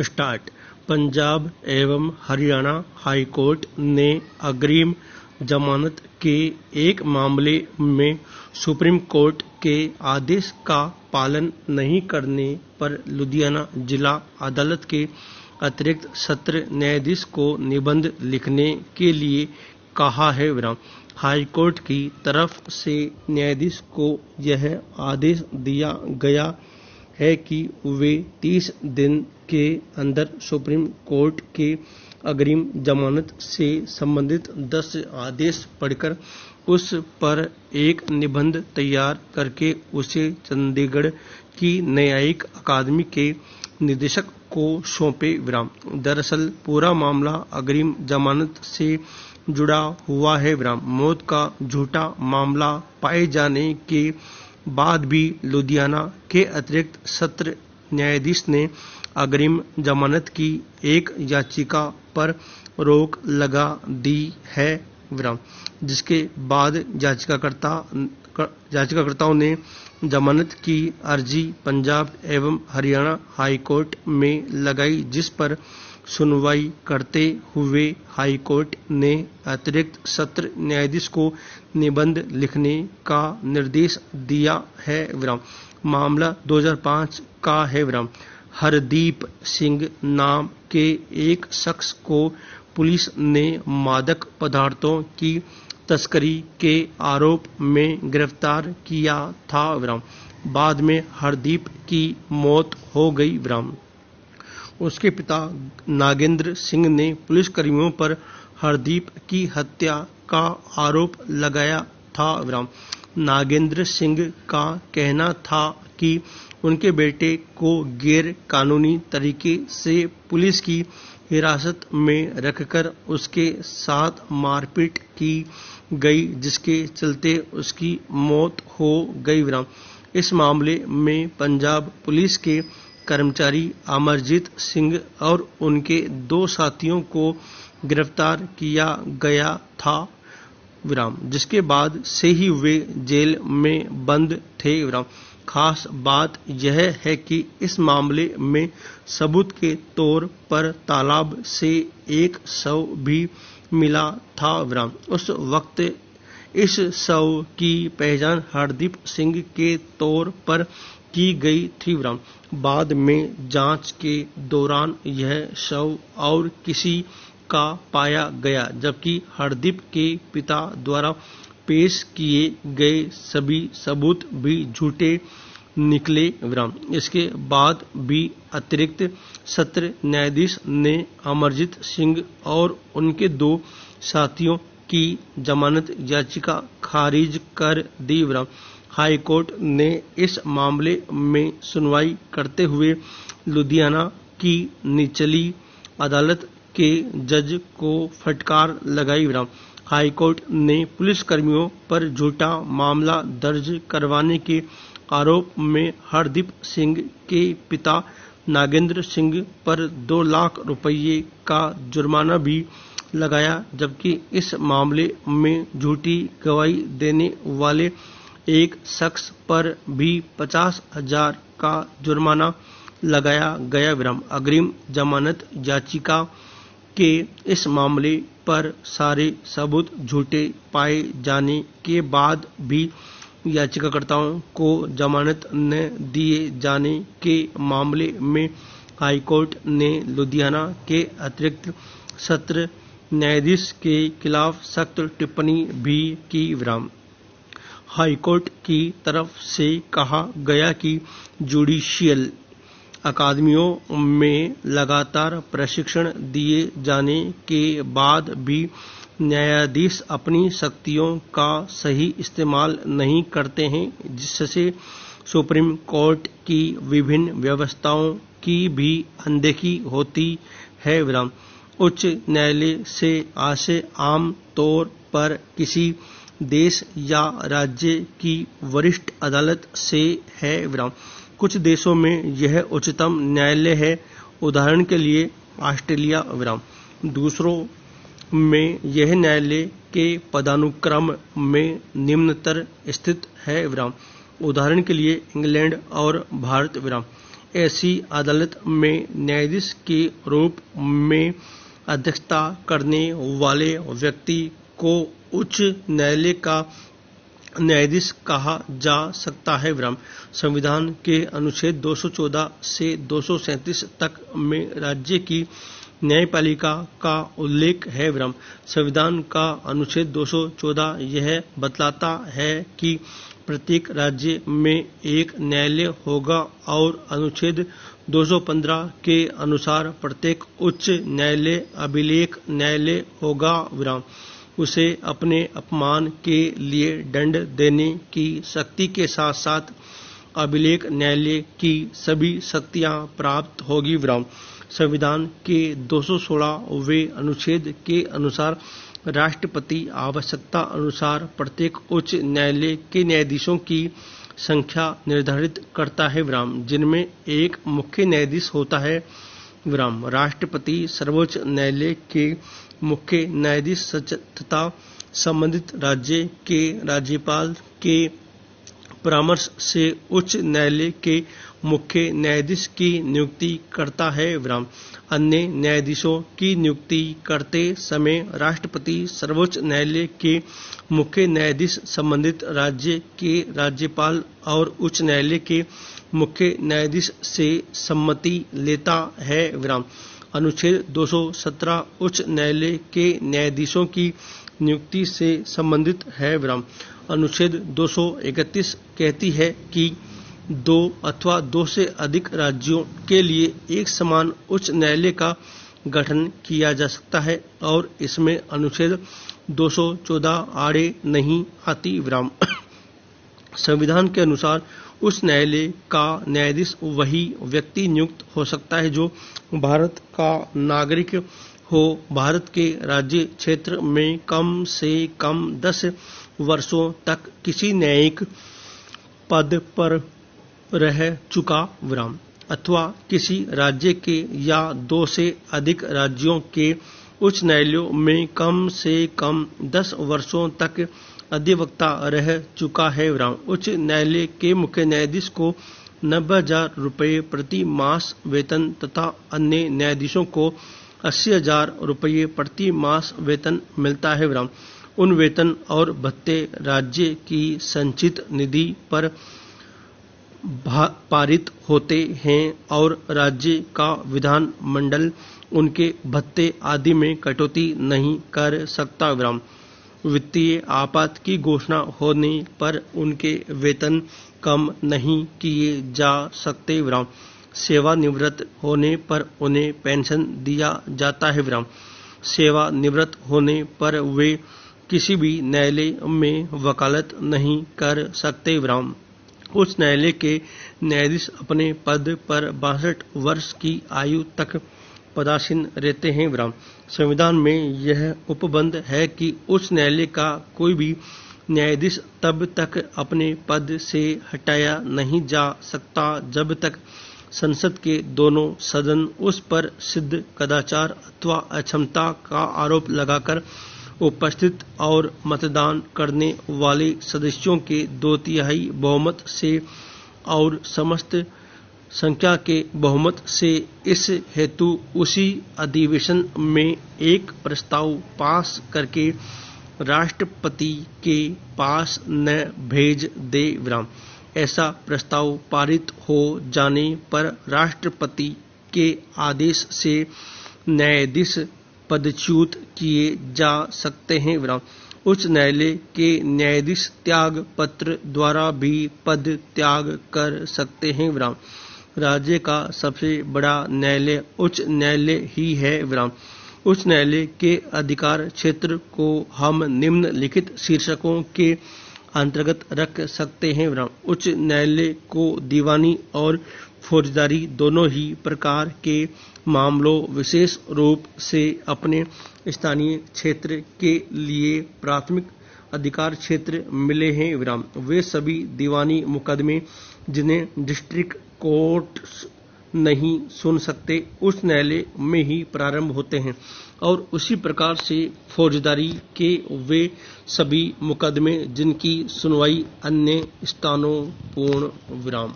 Start. Punjab एवं Haryana high court ने अग्रिम जमानत के एक मामले में सुप्रीम कोर्ट के आदेश का पालन नहीं करने पर लुधियाना जिला अदालत के अतिरिक्त सत्र न्यायाधीश को निबंध लिखने के लिए कहा है। हाई कोर्ट की तरफ से न्यायाधीश को यह आदेश दिया गया है कि वे 30 दिन के अंदर सुप्रीम कोर्ट के अग्रिम जमानत से संबंधित 10 आदेश पढ़कर उस पर एक निबंध तैयार करके उसे चंडीगढ़ की न्यायिक अकादमी के निदेशक को सौंपे। दरअसल पूरा मामला अग्रिम जमानत से जुड़ा हुआ है। मौत का झूठा मामला पाए जाने के बाद भी लुधियाना के अतिरिक्त सत्र न्यायाधीश ने अग्रिम जमानत की एक याचिका पर रोक लगा दी है, जिसके बाद याचिकाकर्ताओं ने जमानत की अर्जी पंजाब एवं हरियाणा हाई कोर्ट में लगाई, जिस पर सुनवाई करते हुए हाई कोर्ट ने अतिरिक्त सत्र न्यायाधीश को निबंध लिखने का निर्देश दिया है। मामला 2005 का है। हरदीप सिंह नाम के एक शख्स को पुलिस ने मादक पदार्थों की तस्करी के आरोप में गिरफ्तार किया था। बाद में हरदीप की मौत हो गई। उसके पिता नागेंद्र सिंह ने पुलिसकर्मियों पर हरदीप की हत्या का आरोप लगाया था। नागेंद्र सिंह का कहना था कि उनके बेटे को गैर कानूनी तरीके से पुलिस की हिरासत में रखकर उसके साथ मारपीट की गई, जिसके चलते उसकी मौत हो गई। इस मामले में पंजाब पुलिस के कर्मचारी अमरजीत सिंह और उनके 2 साथियों को गिरफ्तार किया गया था, जिसके बाद से ही वे जेल में बंद थे। खास बात यह है कि इस मामले में सबूत के तौर पर तालाब से एक शव भी मिला था। उस वक्त इस शव की पहचान हरदीप सिंह के तौर पर की गई थी। बाद में जांच के दौरान यह शव और किसी का पाया गया, जबकि हरदीप के पिता द्वारा पेश किए गए सभी सबूत भी झूठे निकले। इसके बाद भी अतिरिक्त सत्र न्यायाधीश ने अमरजीत सिंह और उनके 2 साथियों की जमानत याचिका खारिज कर दी। हाई कोर्ट ने इस मामले में सुनवाई करते हुए लुधियाना की निचली अदालत के जज को फटकार लगाई। हाई कोर्ट ने पुलिसकर्मियों पर झूठा मामला दर्ज करवाने के आरोप में हरदीप सिंह के पिता नागेंद्र सिंह पर 2 लाख रुपये का जुर्माना भी लगाया, जबकि इस मामले में झूठी गवाही देने वाले एक शख्स पर भी 50,000 का जुर्माना लगाया गया। अग्रिम जमानत याचिका के इस मामले पर सारे सबूत झूठे पाए जाने के बाद भी याचिकाकर्ताओं को जमानत न दिए जाने के मामले में हाई कोर्ट ने लुधियाना के अतिरिक्त सत्र न्यायाधीश के खिलाफ सख्त टिप्पणी भी की। हाई कोर्ट की तरफ से कहा गया कि जुडिशियल अकादमियों में लगातार प्रशिक्षण दिए जाने के बाद भी न्यायाधीश अपनी शक्तियों का सही इस्तेमाल नहीं करते हैं, जिससे सुप्रीम कोर्ट की विभिन्न व्यवस्थाओं की भी अनदेखी होती है। उच्च न्यायालय से आशय आम तौर पर किसी देश या राज्य की वरिष्ठ अदालत से है। कुछ देशों में यह उच्चतम न्यायालय है, उदाहरण के लिए ऑस्ट्रेलिया। दूसरों में यह न्यायालय के पदानुक्रम में निम्नतर स्थित है, उदाहरण के लिए इंग्लैंड और भारत। ऐसी अदालत में न्यायाधीश के रूप में अध्यक्षता करने वाले व्यक्ति को उच्च न्यायालय का न्यायाधीश कहा जा सकता है। विराम। संविधान के अनुच्छेद 214 से 237 तक में राज्य की न्यायपालिका का उल्लेख है। विराम। संविधान का अनुच्छेद 214 यह बतलाता है कि प्रत्येक राज्य में एक न्यायालय होगा और अनुच्छेद 215 के अनुसार प्रत्येक उच्च न्यायालय अभिलेख न्यायालय होगा। विराम। उसे अपने अपमान के लिए दंड देने की शक्ति के साथ साथ अभिलेख न्यायालय की सभी शक्तियां प्राप्त होगी। विराम। संविधान के 216वें अनुच्छेद के अनुसार राष्ट्रपति आवश्यकता अनुसार प्रत्येक उच्च न्यायालय के न्यायाधीशों की संख्या निर्धारित करता है। विराम। जिनमें एक मुख्य न्यायाधीश होता है। विराम। राष्ट्रपति सर्वोच्च न्यायालय के मुख्य न्यायाधीश तथा संबंधित राज्य के राज्यपाल के परामर्श से उच्च न्यायालय के मुख्य न्यायाधीश की नियुक्ति करता है। विराम। अन्य न्यायाधीशों की नियुक्ति करते समय राष्ट्रपति सर्वोच्च न्यायालय के मुख्य न्यायाधीश संबंधित राज्य के राज्यपाल और उच्च न्यायालय के मुख्य न्यायाधीश से सम्मति लेता है। विराम। अनुच्छेद 217 उच्च न्यायालय के न्यायाधीशों की नियुक्ति से संबंधित है। विराम। अनुच्छेद 231 कहती है कि दो अथवा दो से अधिक राज्यों के लिए एक समान उच्च न्यायालय का गठन किया जा सकता है और इसमें अनुच्छेद 214 आड़े नहीं आती। विराम। संविधान के अनुसार उस न्यायालय का न्यायाधीश वही व्यक्ति नियुक्त हो सकता है जो भारत का नागरिक हो, भारत के राज्य क्षेत्र में कम से कम 10 वर्षों तक किसी न्यायिक पद पर रह चुका। विराम। अथवा किसी राज्य के या दो से अधिक राज्यों के उच्च न्यायालयों में कम से कम 10 वर्षों तक अधिवक्ता रह चुका है। विराम। उच्च न्यायालय के मुख्य न्यायाधीश को 90,000 रुपये प्रति मास वेतन तथा अन्य न्यायाधीशों को 80,000 रुपये प्रति मास वेतन मिलता है। विराम। उन वेतन और भत्ते राज्य की संचित निधि पर पारित होते हैं और राज्य का विधान मंडल उनके भत्ते आदि में कटौती नहीं कर सकता। विराम। वित्तीय आपात की घोषणा होने पर उनके वेतन कम नहीं किए जा सकते। विराम। सेवानिवृत्त होने पर उन्हें पेंशन दिया जाता है। विराम। सेवानिवृत्त होने पर वे किसी भी न्यायालय में वकालत नहीं कर सकते। विराम। उच्च न्यायालय के न्यायाधीश अपने पद पर 62 वर्ष की आयु तक पदासीन रहते हैं। विराम। संविधान में यह उपबंध है कि उच्च न्यायालय का कोई भी न्यायाधीश तब तक अपने पद से हटाया नहीं जा सकता जब तक संसद के दोनों सदन उस पर सिद्ध कदाचार अथवा अक्षमता का आरोप लगाकर उपस्थित और मतदान करने वाले सदस्यों के 2/3 बहुमत से और समस्त संख्या के बहुमत से इस हेतु उसी अधिवेशन में एक प्रस्ताव पास करके राष्ट्रपति के पास न भेज दे। विराम। ऐसा प्रस्ताव पारित हो जाने पर राष्ट्रपति के आदेश से न्यायाधीश पदच्युत किए जा सकते हैं। विराम। उच्च न्यायालय के न्यायाधीश त्याग पत्र द्वारा भी पद त्याग कर सकते हैं। विराम। राज्य का सबसे बड़ा न्यायालय उच्च न्यायालय ही है। विराम। उच्च न्यायालय के अधिकार क्षेत्र को हम निम्नलिखित शीर्षकों के अंतर्गत रख सकते हैं। विराम। उच्च न्यायालय को दीवानी और फौजदारी दोनों ही प्रकार के मामलों विशेष रूप से अपने स्थानीय क्षेत्र के लिए प्राथमिक अधिकार क्षेत्र मिले हैं। विराम। वे सभी दीवानी मुकदमे जिन्हें डिस्ट्रिक्ट कोर्ट्स नहीं सुन सकते उच्च न्यायालय में ही प्रारंभ होते हैं और उसी प्रकार से फौजदारी के वे सभी मुकदमे जिनकी सुनवाई अन्य स्थानों पूर्ण। विराम।